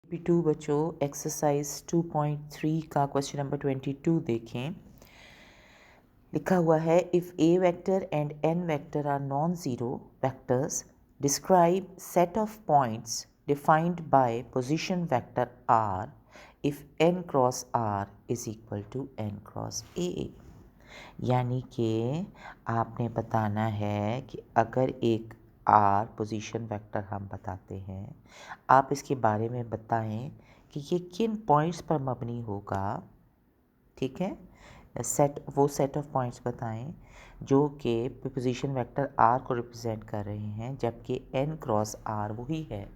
To बच्चों exercise 2.3 का question number 22 देखें। लिखा हुआ है if A vector and N vector are non zero vectors describe set of points defined by position vector R if N cross R is equal to N cross A. यानी कि आपने बताना है कि अगर एक आर पोजीशन वेक्टर हम बताते हैं, आप इसके बारे में बताएं कि ये किन पॉइंट्स पर मबनी होगा। ठीक है, सेट ऑफ पॉइंट्स बताएं जो कि पोजीशन वेक्टर आर को रिप्रेजेंट कर रहे हैं, जबकि एन क्रॉस आर वही है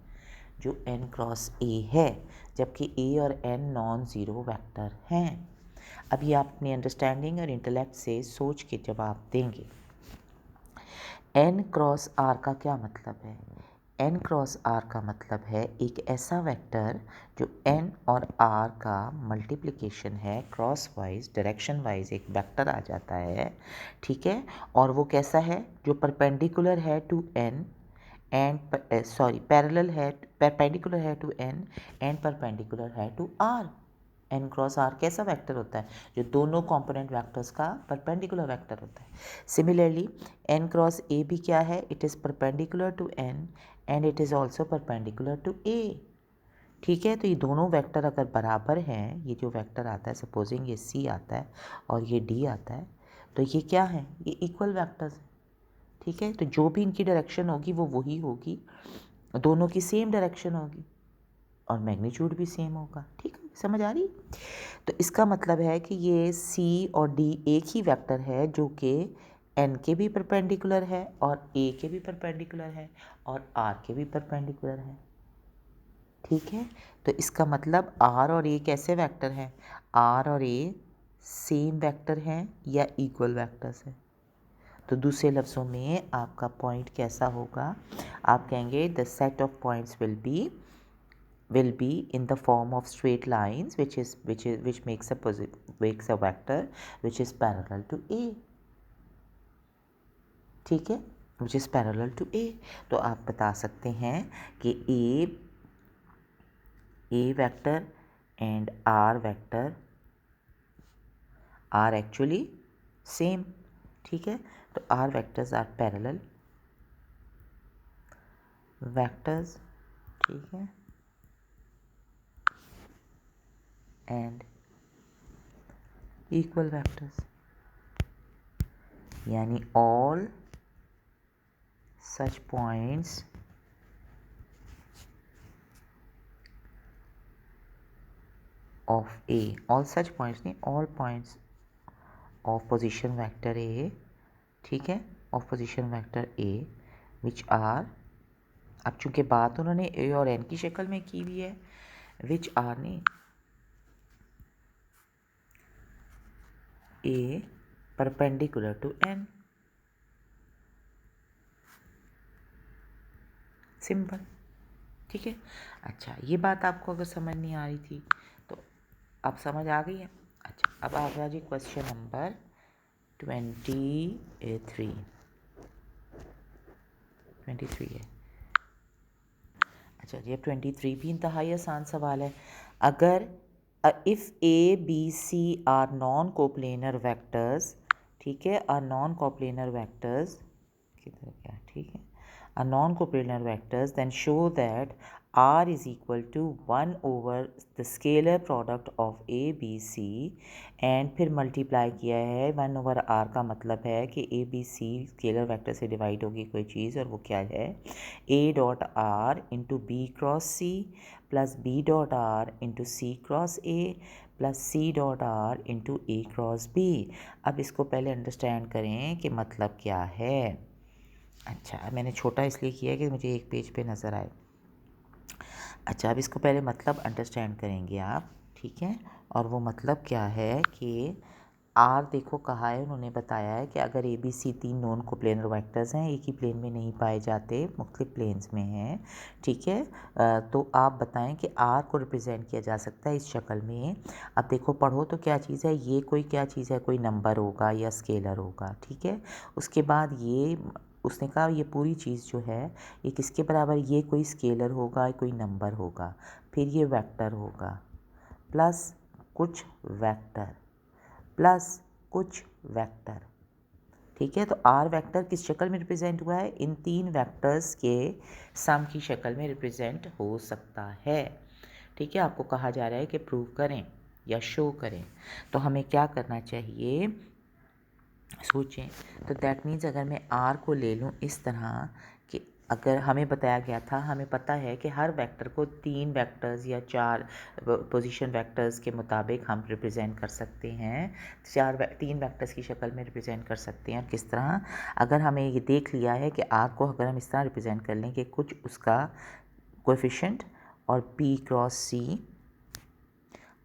जो एन क्रॉस ए है, जबकि ए और एन नॉन ज़ीरो वेक्टर हैं। अभी आप अपनी अंडरस्टैंडिंग और इंटेलेक्ट से सोच के जवाब देंगे। एन क्रॉस आर का क्या मतलब है? एन क्रॉस आर का मतलब है एक ऐसा वेक्टर जो एन और आर का मल्टीप्लिकेशन है, क्रॉस वाइज डायरेक्शन वाइज एक वेक्टर आ जाता है। ठीक है, और वो कैसा है? जो परपेंडिकुलर है टू एन एंड पैरेलल है, परपेंडिकुलर है टू एन एंड परपेंडिकुलर है to R. N cross R कैसा वेक्टर होता है? जो दोनों कंपोनेंट वेक्टर्स का परपेंडिकुलर वेक्टर होता है। सिमिलरली एन क्रॉस ए भी क्या है? It is perpendicular to N and it is also perpendicular to A. ठीक है, तो ये दोनों वेक्टर अगर बराबर हैं, ये जो वेक्टर आता है, सपोजिंग ये सी आता है और ये डी आता है, तो ये क्या है? ये इक्वल वेक्टर्स हैं। ठीक है, तो जो भी इनकी डायरेक्शन होगी वो वही होगी, दोनों की सेम डायरेक्शन होगी और मैग्नीट्यूड भी सेम होगा। ठीक है, समझ आ रही? तो इसका मतलब है कि ये सी और डी एक ही वेक्टर है जो कि एन के भी परपेंडिकुलर है और ए के भी परपेंडिकुलर है और आर के भी परपेंडिकुलर है। ठीक है, तो इसका मतलब आर और ए कैसे वेक्टर हैं? आर और ए सेम वेक्टर हैं या इक्वल वेक्टर्स हैं? तो दूसरे लफ्ज़ों में आपका पॉइंट कैसा होगा? आप कहेंगे the set of points will be in the form of straight lines which makes a vector which is parallel to A। ठीक है, which is parallel to A। तो आप बता सकते हैं कि A vector and R vector are actually same। ठीक है, तो R vectors are parallel vectors। ठीक है, and equal vectors, यानी all such points of A, all such points नहीं, all points of position vector A, ठीक है, of position vector A which are, अब चूंकि बात उन्होंने A और N की शक्ल में की हुई है, which are नहीं, A perpendicular to N, simple. ठीक है, अच्छा ये बात आपको अगर समझ नहीं आ रही थी तो अब समझ आ गई है। अच्छा, अब आ गया जी क्वेश्चन नंबर 23 है। अच्छा जी, अब 23 भी इंतहाई आसान सवाल है। अगर if A B C are non coplanar vectors, ठीक है, आर नॉन कोप्लेनर वेक्टर्स, किधर क्या, ठीक है, are non coplanar vectors then show that R is equal to 1 over the scalar product of A B C and फिर multiply किया है 1 over R का मतलब है कि A B C scalar vector से डिवाइड होगी कोई चीज़, और वो क्या है? A dot R into B cross C plus B dot R into C cross A plus C dot R into A cross B. अब इसको पहले अंडरस्टैंड करें कि मतलब क्या है। अच्छा, मैंने छोटा इसलिए किया है कि मुझे एक पेज पे नज़र आए। अच्छा, अब इसको पहले मतलब अंडरस्टैंड करेंगे आप। ठीक है, और वो मतलब क्या है कि आर देखो कहा है, उन्होंने बताया है कि अगर ए बी सी तीन नॉन कोप्लेनर वेक्टर्स हैं, एक ही प्लेन में नहीं पाए जाते, मुख्तलिफ प्लेन्स में हैं। ठीक है, तो आप बताएं कि आर को रिप्रेजेंट किया जा सकता है इस शक्ल में। अब देखो पढ़ो तो क्या चीज़ है ये, कोई क्या चीज़ है, कोई नंबर होगा या स्केलर होगा। ठीक है, उसके बाद ये उसने कहा ये पूरी चीज़ जो है ये किसके बराबर, ये कोई स्केलर होगा, कोई नंबर होगा, फिर ये वेक्टर होगा, प्लस कुछ वेक्टर, प्लस कुछ वेक्टर। ठीक है, तो आर वेक्टर किस शक्ल में रिप्रेजेंट हुआ है, इन तीन वेक्टर्स के सम की शक्ल में रिप्रेजेंट हो सकता है। ठीक है, आपको कहा जा रहा है कि प्रूव करें या शो करें, तो हमें क्या करना चाहिए, सोचें। तो दैट मीन्स अगर मैं आर को ले लूँ इस तरह कि अगर हमें बताया गया था, हमें पता है कि हर वेक्टर को तीन वेक्टर्स या चार पोजीशन वेक्टर्स के मुताबिक हम रिप्रेजेंट कर सकते हैं, तीन वेक्टर्स की शक्ल में रिप्रेजेंट कर सकते हैं। किस तरह, अगर हमें ये देख लिया है कि आर को अगर हम इस तरह रिप्रेजेंट कर लें कि कुछ उसका कोएफिशिएंट और P cross C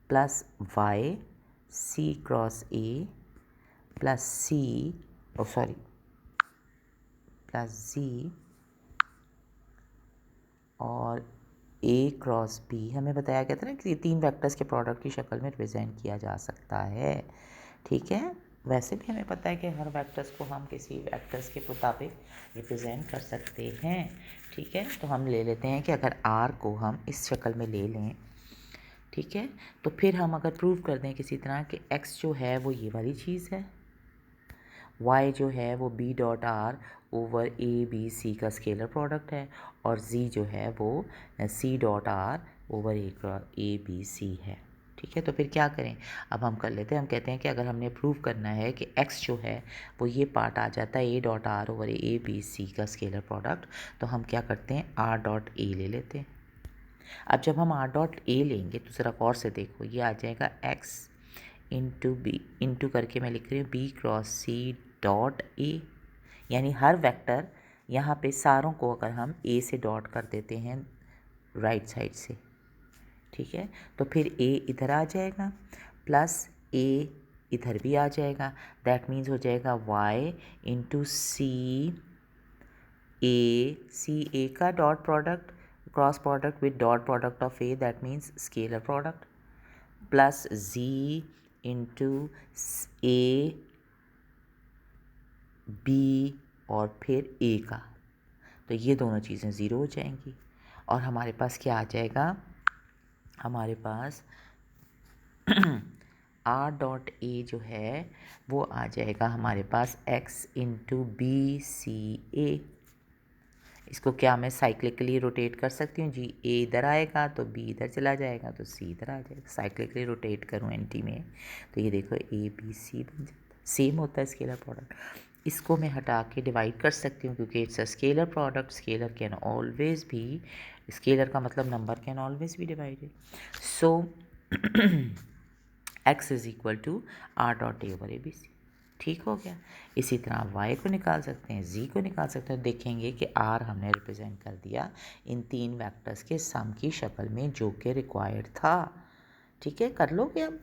plus Y C cross A plus C plus G और ए क्रॉस बी, हमें बताया गया था ना कि तीन वेक्टर्स के प्रोडक्ट की शक्ल में रिप्रेजेंट किया जा सकता है। ठीक है, वैसे भी हमें पता है कि हर वेक्टर्स को हम किसी वेक्टर्स के मुताबिक रिप्रेजेंट कर सकते हैं। ठीक है, तो हम ले लेते हैं कि अगर आर को हम इस शक्ल में ले लें, ठीक है, तो फिर हम अगर प्रूव कर दें किसी तरह कि एक्स जो है वो ये वाली चीज़ है, y जो है वो b dot R over A B C का स्केलर प्रोडक्ट है, और z जो है वो c dot R over A B C है। ठीक है, तो फिर क्या करें, अब हम कर लेते हैं, हम कहते हैं कि अगर हमने प्रूव करना है कि x जो है वो ये पार्ट आ जाता है a dot R over A B C का स्केलर प्रोडक्ट, तो हम क्या करते हैं r डॉट ए ले लेते हैं। अब जब हम r डॉट ए लेंगे तो ज़रा गौर से देखो, ये आ जाएगा x इंटू बी, इंटू करके मैं लिख रही हूँ b cross C dot A, यानी हर वेक्टर यहाँ पे सारों को अगर हम a से डॉट कर देते हैं राइट साइड से, ठीक है, तो फिर a इधर आ जाएगा प्लस a इधर भी आ जाएगा, दैट मीन्स हो जाएगा y इंटू सी ए का dot product cross product with dot product of a, that means scalar product, plus z into A B और फिर ए का, तो ये दोनों चीज़ें ज़ीरो हो जाएंगी और हमारे पास क्या आ जाएगा, हमारे पास आर डॉट ए जो है वो आ जाएगा हमारे पास x इंटू बी सी ए। इसको क्या मैं साइक्लिकली रोटेट कर सकती हूँ जी, ए इधर आएगा तो बी इधर चला जाएगा तो सी इधर आ जाएगा, साइक्लिकली रोटेट करूँ एंटी में, तो ये देखो ए बी सी बन जाता है, सेम होता है स्केलर प्रोडक्ट। इसको मैं हटा के डिवाइड कर सकती हूँ क्योंकि it's a scalar product, scalar can always be, scalar का मतलब number can always be divided, so x is equal to R dot A over A B C. ठीक हो गया। इसी तरह y को निकाल सकते हैं, z को निकाल सकते हैं, देखेंगे कि r हमने रिप्रेजेंट कर दिया इन तीन वेक्टर्स के सम की शक्ल में जो कि रिक्वायर्ड था। ठीक है, कर लोगे अब।